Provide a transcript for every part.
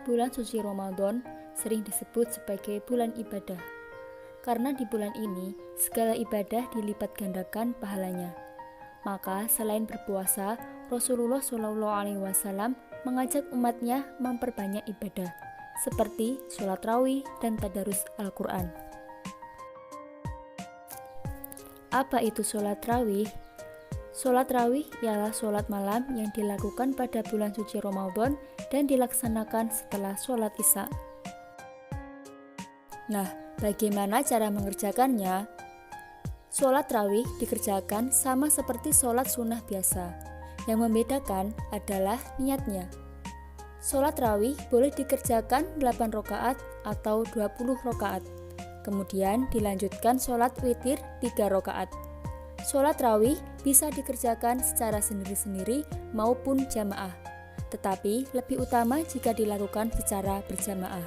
Bulan suci Ramadan sering disebut sebagai bulan ibadah, karena di bulan ini segala ibadah dilipat gandakan pahalanya. Maka selain berpuasa, Rasulullah SAW mengajak umatnya memperbanyak ibadah, seperti sholat rawih dan tadarus Al-Quran. Apa itu sholat rawih? Sholat rawih ialah sholat malam yang dilakukan pada bulan suci Ramadan dan dilaksanakan setelah sholat Isya. Nah, bagaimana cara mengerjakannya? Sholat rawih dikerjakan sama seperti sholat sunnah biasa. Yang membedakan adalah niatnya. Sholat rawih boleh dikerjakan 8 rakaat atau 20 rakaat. Kemudian dilanjutkan sholat witir 3 rakaat. Sholat rawih bisa dikerjakan secara sendiri-sendiri maupun jamaah, tetapi lebih utama jika dilakukan secara berjamaah.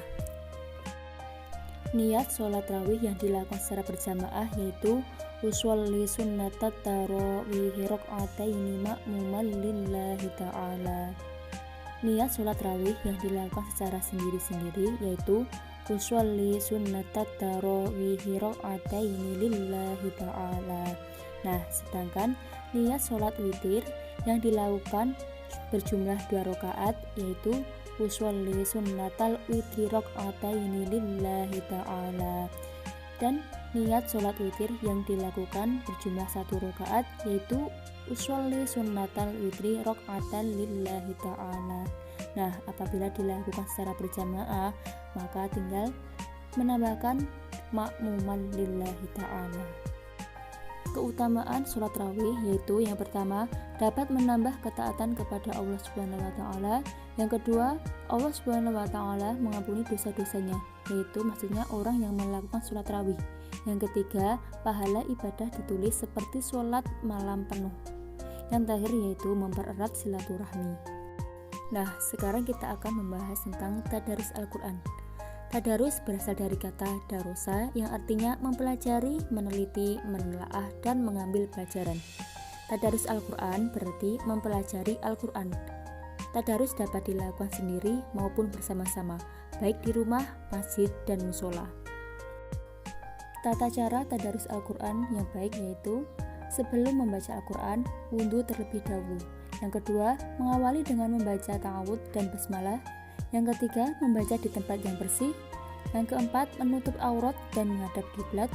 Niat sholat rawih yang dilakukan secara berjamaah yaitu usolli sunnatat tarawih raka'ataini ma'muman lillahi ta'ala. Niat sholat rawih yang dilakukan secara sendiri-sendiri yaitu usolli sunnatat tarawih raka'ataini lillahi ta'ala. Nah, sedangkan niat sholat witir yang dilakukan berjumlah 2 rakaat yaitu usolli sunnatal witri raka'ataini lillahi ta'ala. Dan niat sholat witir yang dilakukan berjumlah 1 rakaat yaitu usolli sunnatal witri raka'atan lillahi ta'ala. Nah, apabila dilakukan secara berjamaah, maka tinggal menambahkan ma'muman lillahi ta'ala. Keutamaan sholat rawih yaitu yang pertama dapat menambah ketaatan kepada Allah Subhanahu wa taala. Yang kedua, Allah Subhanahu wa taala mengampuni dosa-dosanya, yaitu maksudnya orang yang melakukan sholat rawih. Yang ketiga, pahala ibadah ditulis seperti sholat malam penuh. Yang terakhir yaitu mempererat silaturahmi. Nah, sekarang kita akan membahas tentang tadarus Al-Quran. Tadarus berasal dari kata darosa yang artinya mempelajari, meneliti, menelaah, dan mengambil pelajaran. Tadarus Al-Quran berarti mempelajari Al-Quran. Tadarus dapat dilakukan sendiri maupun bersama-sama, baik di rumah, masjid, dan musola. Tata cara tadarus Al-Quran yang baik yaitu sebelum membaca Al-Quran, wudhu terlebih dahulu. Yang kedua, mengawali dengan membaca ta'awud dan basmalah. Yang ketiga, membaca di tempat yang bersih. Yang keempat, menutup aurat dan menghadap kiblat.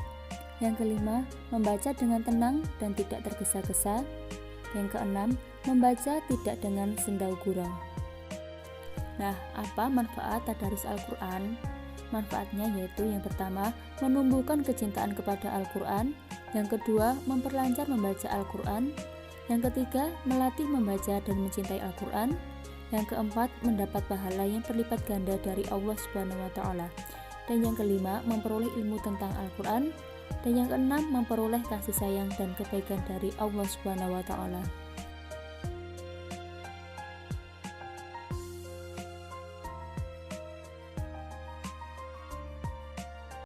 Yang kelima, membaca dengan tenang dan tidak tergesa-gesa. Yang keenam, membaca tidak dengan sendau gurau. Nah, apa manfaat tadarus Al-Quran? Manfaatnya yaitu yang pertama, menumbuhkan kecintaan kepada Al-Quran. Yang kedua, memperlancar membaca Al-Quran. Yang ketiga, melatih membaca dan mencintai Al-Quran. Yang keempat, mendapat pahala yang berlipat ganda dari Allah Subhanahu wa taala. Dan yang kelima, memperoleh ilmu tentang Al-Quran. Dan yang keenam, memperoleh kasih sayang dan kebaikan dari Allah Subhanahu wa taala.